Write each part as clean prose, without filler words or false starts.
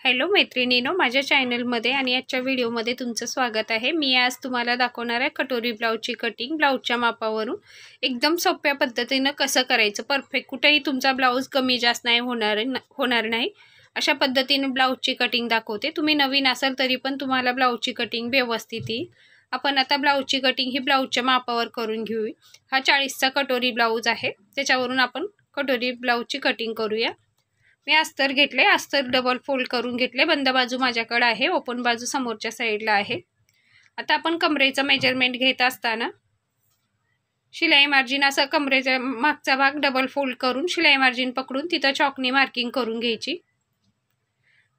Hello मैत्रिणींनो, माझ्या चॅनलमध्ये आणि आजच्या व्हिडिओमध्ये तुमचं स्वागत आहे। मी आज तुम्हाला दाखवणार आहे कटोरी ब्लाऊजची कटिंग ब्लाऊजच्या मापावरून एकदम सोप्या पद्धतीने कसं करायचं। परफेक्ट कुठेही तुमचा ब्लाऊज कमी जास्त नाही होणार नाही अशा पद्धतीने ब्लाऊजची कटिंग दाखवते। तुम्ही नवीन असाल तरी पण तुम्हाला ब्लाऊजची कटिंग व्यवस्थित येईल। आपण आता ब्लाऊजची कटिंग ही ब्लाऊजच्या मापावर करून घेऊ। हा 40चा कटोरी ब्लाऊज आहे, त्याच्यावरून आपण कटोरी ब्लाऊजची कटिंग करूया। मी अस्तर घेतले, अस्तर डबल फोल्ड करून घेतले। बंद बाजू माझ्याकडे आहे, ओपन बाजू समोरच्या साईडला आहे। आता आपण कमरेचं मेजरमेंट घेत असताना शिलाई मार्जिन असं कमरेचा मागचा भाग डबल फोल्ड करून शिलाई मार्जिन पकडून तिथं चॉकनी मार्किंग करून घ्यायची।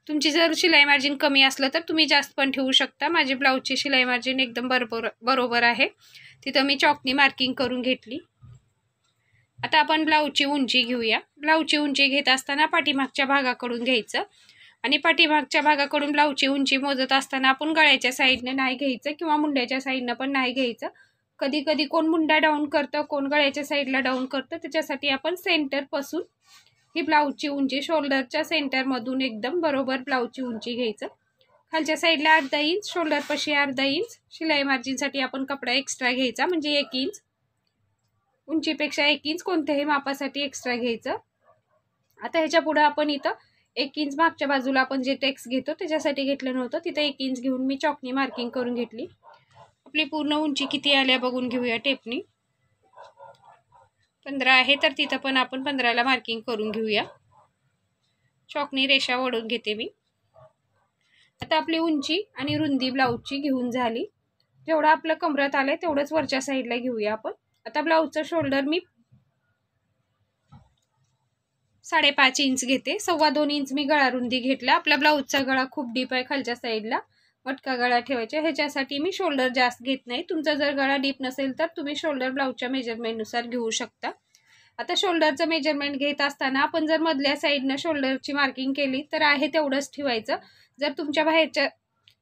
तुमची जर शिलाई मार्जिन कमी असलं तर तुम्ही जास्त पण ठेवू शकता। माझी ब्लाऊजची शिलाई मार्जिन एकदम बरोबर आहे, तिथं मी चॉकनी मार्किंग करून घेतली। आता आपण ब्लाऊजची उंची घेऊया। ब्लाऊजची उंची घेत असताना पाठीमागच्या भागाकडून घ्यायचं आणि पाठीमागच्या भागाकडून ब्लाऊजची उंची मोजत असताना आपण गळ्याच्या साईडने नाही घ्यायचं किंवा मुंड्याच्या साईडने पण नाही घ्यायचं। कधी कधी कोण मुंडा डाऊन करतं, कोण गळ्याच्या साईडला डाऊन करतं, त्याच्यासाठी आपण सेंटर पासून ही ब्लाऊजची उंची शोल्डरच्या सेंटर मधून एकदम बरोबर ब्लाऊजची उंची घ्यायचं। खालच्या साईडला अर्धा इंच, शोल्डर पाशी अर्धा इंच शिलाई मार्जिनसाठी आपण कपडा एक्स्ट्रा घ्यायचा, म्हणजे 1 इंच उंचीपेक्षा 1 इंच कोणत्याही मापासाठी एक्स्ट्रा घ्यायचं। आता ह्याच्या पुढे आपण इथं 1 इंच मागच्या बाजूला आपण जे टेक्स घेतो त्याच्यासाठी घेतलं नव्हतं, तिथे 1 इंच घेऊन मी चॉकनी मार्किंग करून घेतली। आपली पूर्ण उंची किती आल्या बघून घेऊया टेपनी। 15 आहे तर तिथं पण आपण 15ला मार्किंग करून घेऊया। चॉकनी रेषा ओढून घेते मी। आता आपली उंची आणि रुंदी ब्लाऊजची घेऊन झाली। जेवढं आपलं कमरात आलंय तेवढंच वरच्या साईडला घेऊया आपण। आता ब्लाऊजचं शोल्डर मी 5.5 इंच घेते, 2.25 इंच मी गळा रुंदी घेतला। आपला ब्लाऊजचा गळा खूप डीप आहे, खालच्या साईडला मटका गळा ठेवायचा, ह्याच्यासाठी मी शोल्डर जास्त घेत नाही। तुमचा जर गळा डीप नसेल तर तुम्ही शोल्डर ब्लाऊजच्या मेजरमेंटनुसार घेऊ शकता। आता शोल्डरचं मेजरमेंट घेत असताना आपण जर मधल्या साईडनं शोल्डरची मार्किंग केली तर आहे तेवढंच ठेवायचं। जर तुमच्या बाहेरच्या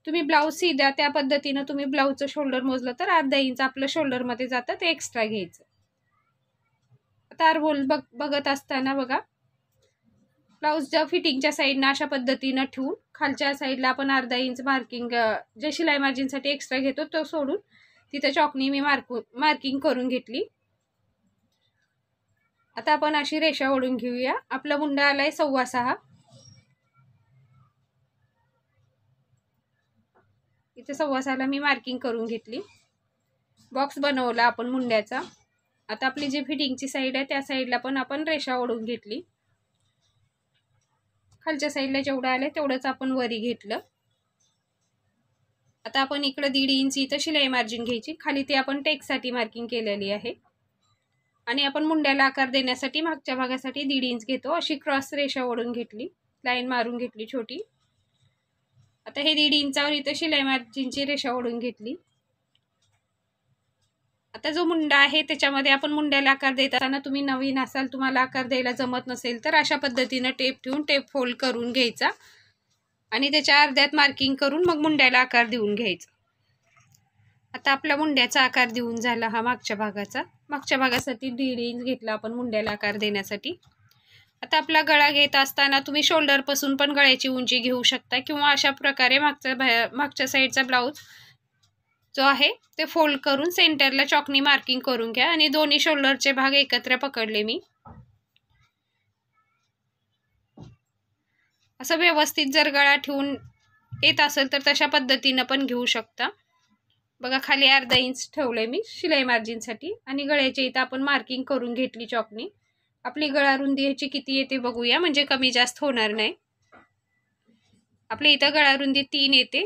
तुम्ही ब्लाऊज सीधा त्या पद्धतीनं तुम्ही ब्लाऊजचं शोल्डर मोजलं तर अर्धा इंच आपलं शोल्डरमध्ये जातं, ते एक्स्ट्रा घ्यायचं। आता आरहोल बघत असताना बघा, ब्लाऊजच्या फिटिंगच्या साईडनं अशा पद्धतीनं ठेवून खालच्या साईडला आपण अर्धा इंच मार्किंग जे शिलाई मार्जिनसाठी एक्स्ट्रा घेतो तो सोडून तिथे चॉकनी मी मार्किंग करून घेतली। आता आपण अशी रेषा ओढून घेऊया। आपला मुंडा आलाय 6.25, इथे 6.25ला मी मार्किंग करून घेतली। बॉक्स बनवला आपण मुंड्याचा। आता आपली जी फिटिंगची साईड आहे त्या साईडला पण आपण रेषा ओढून घेतली। खालच्या साईडला जेवढं आलं तेवढंच आपण वरी घेतलं। आता आपण इकडे 1.5 इंच इथं शिलाई मार्जिन घ्यायची, खाली ते आपण टेकसाठी मार्किंग केलेली आहे आणि आपण मुंड्याला आकार देण्यासाठी मागच्या भागासाठी 1.5 इंच घेतो। अशी क्रॉस रेषा ओढून घेतली, लाईन मारून घेतली छोटी। आता हे 1.5 इंचावर इथं शिलाई मार्जिनची रेषा ओढून घेतली। आता जो मुंडा आहे त्याच्यामध्ये आपण मुंड्याला आकार देत असताना तुम्ही नवीन असाल, तुम्हाला आकार द्यायला जमत नसेल तर अशा पद्धतीने टेप ठेवून टेप फोल्ड करून घ्यायचा आणि त्याच्या अर्ध्यात मार्किंग करून मग मुंड्याला आकार देऊन घ्यायचा। आता आपल्या मुंड्याचा आकार देऊन झाला हा मागच्या भागाचा। मागच्या भागासाठी 1.5 इंच घेतला आपण मुंड्याला आकार देण्यासाठी। आता आपला गळा घेत असताना तुम्ही शोल्डर पासून पण गळ्याची उंची घेऊ शकता किंवा अशा प्रकारे मागच्या साईडचा ब्लाऊज जो आहे ते फोल्ड करून सेंटरला चॉकनी मार्किंग करून घ्या आणि दोन्ही शोल्डरचे भाग एकत्र पकडले मी। असं व्यवस्थित जर गळा ठेवून येत असेल तर तशा पद्धतीनं पण घेऊ शकता। बघा खाली अर्धा इंच ठेवले मी शिलाई मार्जिनसाठी आणि गळ्याच्या इथं आपण मार्किंग करून घेतली चॉकनी। आपली गळा रुंदी ह्याची किती येते बघूया, म्हणजे कमी जास्त होणार नाही। आपल्या इथं गळा रुंदी 3 येते,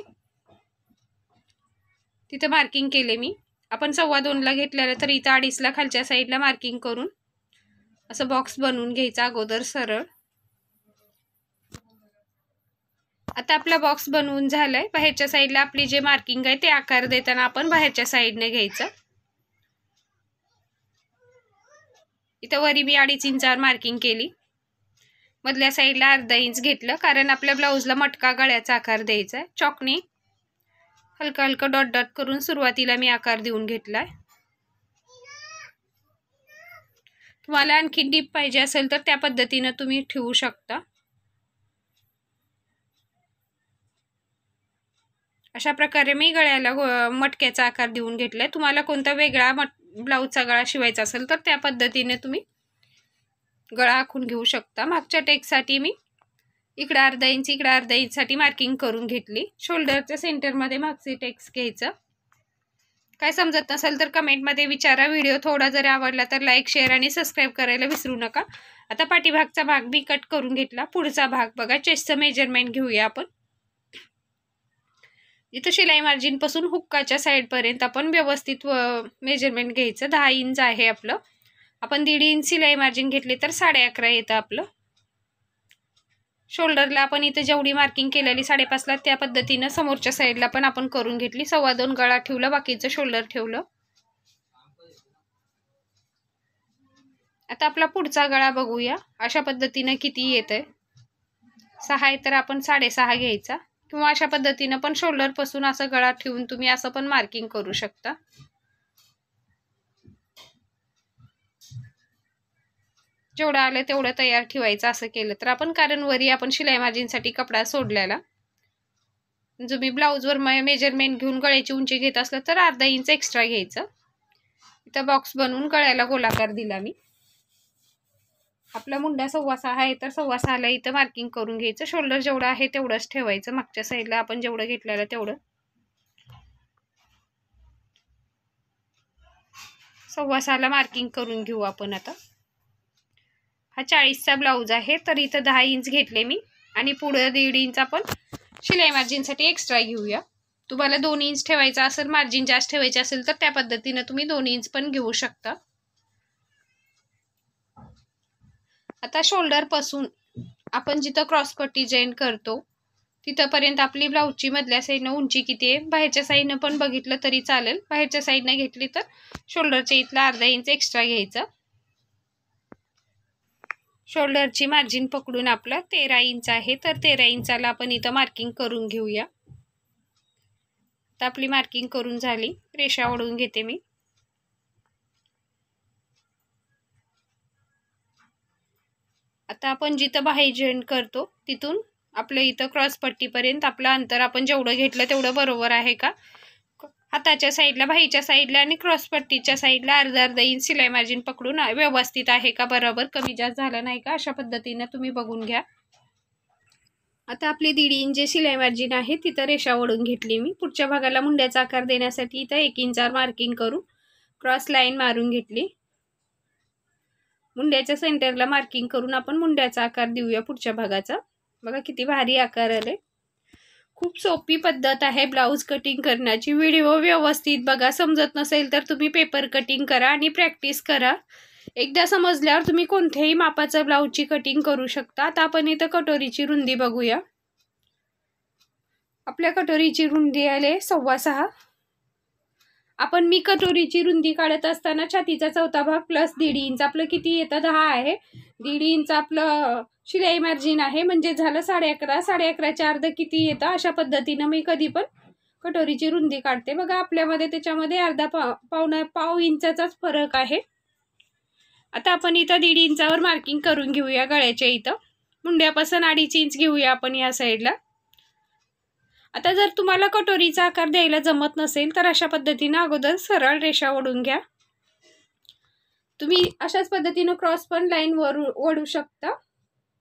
तिथे मार्किंग केले मी। आपण 2.25ला घेतलेलं तर इथं 2.5ला खालच्या साईडला मार्किंग करून असं बॉक्स बनवून घ्यायचा अगोदर सरळ। आता आपला बॉक्स बनवून झालाय। बाहेरच्या साईडला आपली जे मार्किंग आहे ते आकार देताना आपण बाहेरच्या साईडने घ्यायचं। इथं वरी मी 2.5 इंचावर मार्किंग केली, मधल्या साईडला अर्धा इंच घेतलं कारण आपल्या ब्लाऊजला मटका गळ्याचा आकार द्यायचा आहे। चॉकनी हलका हलका डॉट डॉट करून सुरुवातीला मी आकार देऊन घेतलाय। तुम्हाला आणखी डीप पाहिजे असेल तर त्या पद्धतीने तुम्ही ठेवू शकता। अशा प्रकारे मी गळ्याला मटक्याचा आकार देऊन घेतलाय। तुम्हाला कोणता वेगळा ब्लाऊजचा गळा शिवायचा असेल तर त्या पद्धतीने तुम्ही गळा आखून घेऊ शकता। मागच्या टेकसाठी मी इकडे अर्धा इंच इकडे अर्धा इंचसाठी मार्किंग करून घेतली। शोल्डरच्या सेंटरमध्ये मागचे टेक्स घ्यायचं। काय समजत नसेल तर कमेंटमध्ये विचारा। व्हिडिओ थोडा जर आवडला तर लाईक शेअर आणि सबस्क्राईब करायला विसरू नका। आता पाठीभागचा भाग मी कट करून घेतला। पुढचा भाग बघा, चेस्टचं मेजरमेंट घेऊया आपण। इथं शिलाई मार्जिन पासून हुक्काच्या साइड पर्यंत आपण व्यवस्थित मेजरमेंट घ्यायचं। 10 इंच आहे आपलं। आपण 1.5 इंच शिलाई मार्जिन घेतली तर 11.5 येतं आपलं। शोल्डरला आपण इथे जेवढी मार्किंग केलेली 5.5 ला त्या पद्धतीने समोरच्या साइडला पण आपण करून घेतली। 2.25 गळा ठेवला, बाकीचं शोल्डर ठेवलं। आता आपला पुढचा गळा बघूया। अशा पद्धतीने किती येतंय, 6 आहे तर आपण 6.5 घ्यायचा, किंवा अशा पद्धतीने पण शोल्डर पासून असं गळा ठेवून तुम्ही असं पण मार्किंग करू शकता। जेवढं आलं तेवढं तयार ठेवायचं असं केलं तर आपण, कारण वरी आपण शिलाई मार्जिनसाठी कपडा सोडलेला। तुम्ही ब्लाऊजवर मेजरमेंट घेऊन गळ्याची उंची घेत असलं तर अर्धा इंच एक्स्ट्रा घ्यायचं। इथं बॉक्स बनवून गळ्याला गोलाकार दिला मी। आपला मुंडा 6.25 आहे तर 6.25 ला इथं मार्किंग करून घ्यायचं। शोल्डर जेवढं आहे तेवढंच ठेवायचं, मागच्या साईडला आपण जेवढं घेतलेलं तेवढं। 6.25 ला मार्किंग करून घेऊ आपण। आता हा 40चा ब्लाऊज आहे तर इथं 10 इंच घेतले मी, आणि पुढे 1.5 इंच आपण शिलाई मार्जिनसाठी एक्स्ट्रा घेऊया। तुम्हाला 2 इंच ठेवायचा असेल, मार्जिन जास्त ठेवायचे असेल तर त्या पद्धतीने तुम्ही 2 इंच पण घेऊ शकता। आता शोल्डर पासून आपण जिथं क्रॉस पट्टी जॉईन करतो तिथपर्यंत आपली ब्लाऊजची मधल्या साईडनं उंची किती आहे, बाहेरच्या साईडनं पण बघितलं तरी चालेल। बाहेरच्या साईडनं घेतली तर शोल्डरच्या इथला अर्धा इंच एक्स्ट्रा घ्यायचा। शोल्डरची मार्जिन पकडून आपलं 13 इंच आहे तर 13 इंचाला आपण इथं मार्किंग करून घेऊया। तर आपली मार्किंग करून झाली, रेषा ओढून घेते मी। आता आपण जिथं बाहेर जॉईन करतो तिथून आपलं इथं क्रॉस पट्टीपर्यंत आपलं अंतर आपण जेवढं घेतलं तेवढं बरोबर आहे का, हाताच्या साईडला, बाहीच्या साईडला आणि क्रॉस पट्टीच्या साईडला अर्धा इंच शिलाई मार्जिन पकडून व्यवस्थित आहे का, बरोबर कमी जास्त झालं नाही का, अशा पद्धतीने तुम्ही बघून घ्या। आता आपली 1.5 इंच जे शिलाई मार्जिन आहे तिथं रेषा ओढून घेतली मी। पुढच्या भागाला मुंड्याचा आकार देण्यासाठी इथं 1 इंचावर मार्किंग करून क्रॉस लाईन मारून घेतली। मुंड्याच्या सेंटरला मार्किंग करून आपण मुंड्याचा आकार देऊया पुढच्या भागाचा। बघा किती भारी आकार आले। खूप सोपी पद्धत आहे ब्लाऊज कटिंग करण्याची। व्हिडिओ व्यवस्थित बघा, समजत नसेल तर तुम्ही पेपर कटिंग करा आणि प्रॅक्टिस करा। एकदा समजल्यावर तुम्ही कोणत्याही मापाचं ब्लाऊजची कटिंग करू शकता। आता आपण इथं कटोरीची रुंदी बघूया। आपल्या कटोरीची रुंदी आले 6.25। आपण मी कटोरीची रुंदी काढत असताना छातीचा चौथा भाग प्लस 1.5 इंच आपलं किती येतं, 10 आहे। 1.5 इंच आपलं शिलाई मार्जिन आहे, म्हणजे झालं 11.5। 11.5च्या अर्ध किती येतं, अशा पद्धतीनं मी कधी पण कटोरीची रुंदी काढते। बघा आपल्यामध्ये त्याच्यामध्ये अर्धा पाव इंचाचाच फरक आहे। आता आपण इथं 1.5 इंचावर मार्किंग करून घेऊया गळ्याच्या इथं। मुंड्यापासून 2.5 इंच घेऊया आपण या साईडला। आता जर तुम्हाला कटोरीचा आकार द्यायला जमत नसेल तर अशा पद्धतीने अगोदर सरळ रेषा ओढून घ्या। तुम्ही अशाच पद्धतीने क्रॉस पण लाईन वर ओढू शकता।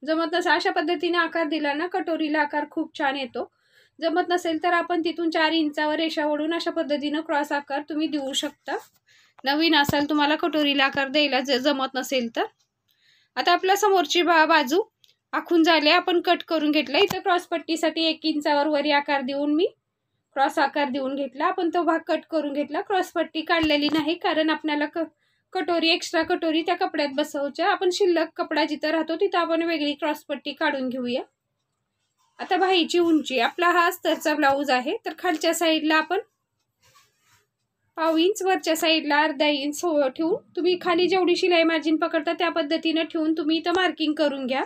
जमत नसेल अशा पद्धतीने आकार दिला ना कटोरीला आकार खूप छान येतो। जमत नसेल तर आपण तिथून 4 इंचावर रेषा ओढून अशा पद्धतीने क्रॉस आकार तुम्ही देऊ शकता। नवीन असाल, तुम्हाला कटोरीला आकार द्यायला जमत नसेल तर। आता आपल्या समोरची बाजू आखून झाले, आपण कट करून घेतला। इथं क्रॉस पट्टीसाठी 1 इंचावर वरी आकार देऊन मी क्रॉस आकार देऊन घेतला। आपण तो भाग कट करून घेतला। क्रॉस पट्टी काढलेली नाही, कारण आपल्याला कटोरी एक्स्ट्रा कटोरी त्या कपड्यात बसवायच्या। आपण शिल्लक कपडा जिथं राहतो तिथं आपण वेगळी क्रॉस पट्टी काढून घेऊया। आता बाहीची उंची, आपला हा अस्तरचा ब्लाऊज आहे तर खालच्या साईडला आपण पाव इंच, वरच्या साईडला अर्धा इंच ठेवून तुम्ही खाली जेवढी शिलाई मार्जिन पकडता त्या पद्धतीने ठेवून तुम्ही इथं मार्किंग करून घ्या।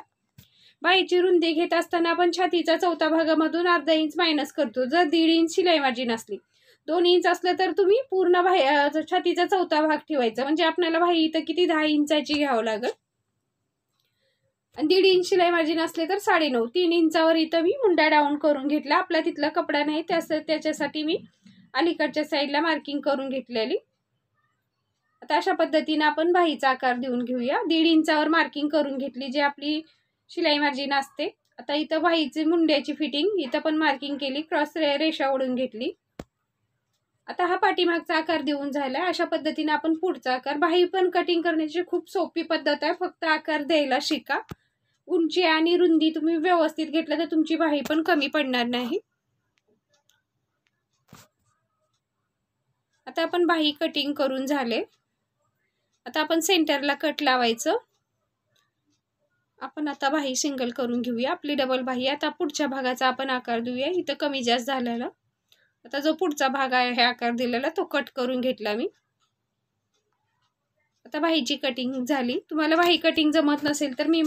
बाहीची रुंदी घेत असताना आपण छातीचा चौथा भागामधून अर्धा इंच मायनस करतो। जर 1.5 इंच शिलाई मार्जिन असली, 2 इंच असलं तर तुम्ही पूर्ण छातीचा चौथा भाग ठेवायचा, म्हणजे आपल्याला बाही इथं किती 10 इंचाची घ्यावं लागेल। आणि 1.5 इंच शिलाई मार्जिन असले तर 9.5. 3 इंचावर इथं मी मुंडा डाऊन करून घेतला. आपला तिथला कपडा नाही त्याच्यासाठी मी अलीकडच्या साईडला मार्किंग करून घेतलेली. आता अशा पद्धतीने आपण बाहीचा आकार देऊन घेऊया. 1.5 इंचावर मार्किंग करून घेतली जी आपली शिलाई मार्जिन असते. आता इथं बाहीची मुंड्याची फिटिंग इथं पण मार्किंग केली, क्रॉस रेषा ओढून घेतली. आता हा पाठीमागचा आकार देऊन झाला. अशा पद्धतीने आपण पुढचा आकार, बाही पण कटिंग करण्याची खूप सोपी पद्धत आहे, फक्त आकार द्यायला शिका. उंची आणि रुंदी तुम्ही व्यवस्थित घेतलं तर तुमची बाही पण कमी पडणार नाही. आता आपण बाही कटिंग करून झाले. आता आपण सेंटरला कट लावायचं. आपण आता बाही सिंगल करून घेऊया. आपली डबल बाही. आता पुढच्या भागाचा आपण आकार देऊया. इथं कमी जास्त झालेला. आता जो पुढचा भाग आहे हे आकार दिलेला तो कट करून घेतला मी. आता बाहीची कटिंग झाली. तुम्हाला बाही कटिंग जमत नसेल तर मी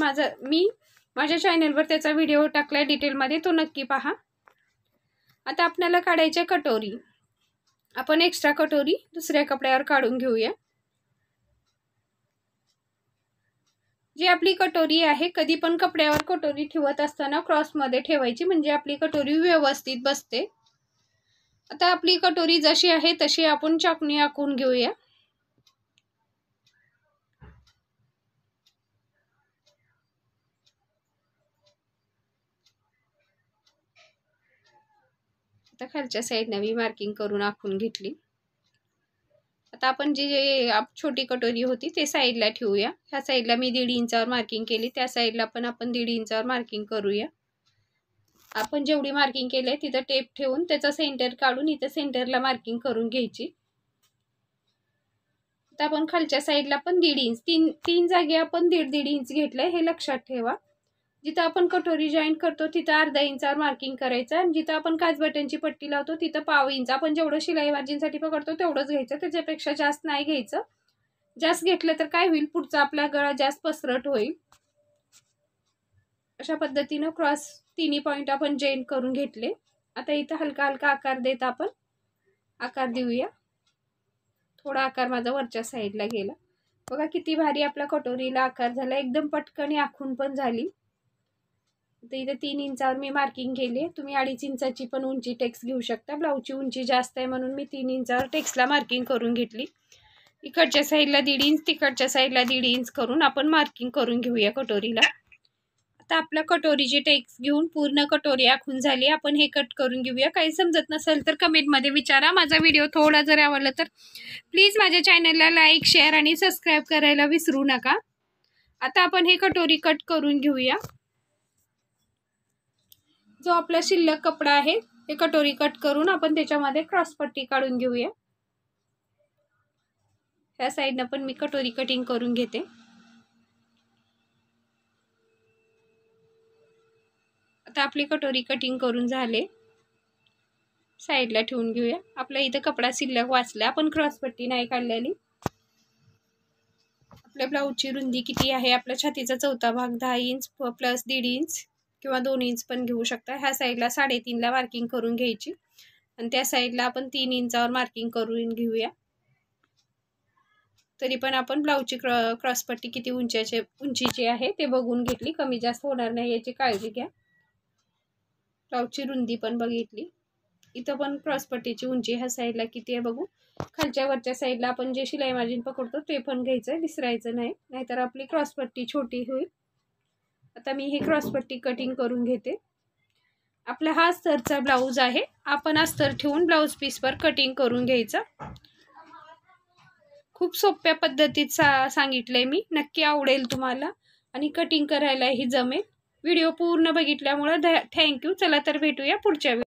माझ्या चॅनलवर त्याचा व्हिडिओ टाकलाय डिटेलमध्ये, तो नक्की पहा. आता आपल्याला काढायची कटोरी. आपण एक्स्ट्रा कटोरी दुसऱ्या कपड्यावर काढून घेऊया. जी आपली कटोरी आहे, कधी पण कपड्यावर कटोरी ठेवत असताना क्रॉसमध्ये ठेवायची, म्हणजे आपली कटोरी व्यवस्थित बसते. आता आपली कटोरी जशी आहे तशी आपण चाकूने आखून घेऊया. आता खालच्या साईडने मी मार्किंग करून आखून घेतली. आता आपण जी छोटी कटोरी होती ते साईडला ठेवूया. ह्या साईडला मी 1.5 इंचावर मार्किंग केली, त्या साईडला पण आपण 1.5 इंचावर मार्किंग करूया. आपण जेवढी मार्किंग केली आहे तिथं टेप ठेवून त्याचा सेंटर काढून इथं सेंटरला मार्किंग करून घ्यायची. आता आपण खालच्या साईडला पण 1.5 इंच, तीन जागी आपण 1.5 इंच घेतलंय, हे लक्षात ठेवा. जिथं आपण कटोरी जॉईंट करतो तिथं अर्धा इंचावर मार्किंग करायचं आणि जिथं आपण काच बटनची पट्टी लावतो तिथं 1/2 इंच. आपण जेवढं शिलाई मार्जिनसाठी पकडतो तेवढंच घ्यायचं, त्याच्यापेक्षा जास्त नाही घ्यायचं. जास्त घेतलं तर काय होईल, पुढचा आपला गळा जास्त पसरट होईल. अशा पद्धतीनं क्रॉस तिन्ही पॉइंट आपण जॉईंट करून घेतले. आता इथं हलका हलका आकार देत आपण आकार देऊया. थोडा आकार माझा वरच्या साईडला गेला. बघा किती भारी आपला कटोरीला आकार झाला, एकदम पटकन आखून पण झाली. तर इथे 3 इंचावर मी मार्किंग केली. तुम्ही 2.5 इंचाची पण उंची टेक्स घेऊ शकता. ब्लाऊजची उंची जास्त आहे म्हणून मी 3 इंचावर टेक्सला मार्किंग करून घेतली. इकडच्या साईडला 1.5 इंच, तिकडच्या साईडला 1.5 इंच करून आपण मार्किंग करून घेऊया कटोरीला. आता आपल्या कटोरीची टेक्स घेऊन पूर्ण कटोरी आखून झाली. आपण हे कट करून घेऊया. काही समजत नसेल तर कमेंटमध्ये विचारा. माझा व्हिडिओ थोडा जर आवडला तर प्लीज माझ्या चॅनलला लाईक, शेअर आणि सबस्क्राईब करायला विसरू नका. आता आपण हे कटोरी कट करून घेऊया. जो आपला शिल्लक कपडा आहे ते कटोरी कट करून आपण त्याच्यामध्ये क्रॉस पट्टी काढून घेऊया. ह्या साईडने पण मी कटोरी कटिंग करून घेते. आता आपली कटोरी कटिंग करून झाले. साईडला ठेवून घेऊया. आपल्या इथं कपडा शिल्लक वाचला, आपण क्रॉस पट्टी नाही काढलेली. आपल्या ब्लाऊजची रुंदी किती आहे, आपल्या छातीचा चौथा भाग 10 इंच प्लस 1.5 इंच किंवा 2 इंच पण घेऊ शकता. ह्या साईडला 3.5 ला मार्किंग करून घ्यायची आणि त्या साईडला आपण 3 इंचावर मार्किंग करून घेऊया. तरी पण आपण ब्लाऊजची क्रॉसपट्टी किती उंचीची आहे ते बघून घेतली. कमी जास्त होणार नाही याची काळजी घ्या. ब्लाऊजची रुंदी पण बघितली. इथं पण क्रॉसपट्टीची उंची ह्या साईडला किती आहे बघू. खालच्या वरच्या साईडला आपण जे शिलाई मार्जिन पकडतो ते पण घ्यायचं, विसरायचं नाही, नाहीतर आपली क्रॉसपट्टी छोटी होईल. आता मी हे क्रॉसपट्टी कटिंग करून घेते. आपला हा अस्तरचा ब्लाऊज आहे. आपण अस्तर ठेवून ब्लाऊज पीसवर कटिंग करून घ्यायचं. खूप सोप्या पद्धतीत सांगितलंय मी. नक्की आवडेल तुम्हाला आणि कटिंग करायलाही जमेल. व्हिडिओ पूर्ण बघितल्यामुळे थँक्यू. चला तर भेटूया पुढच्या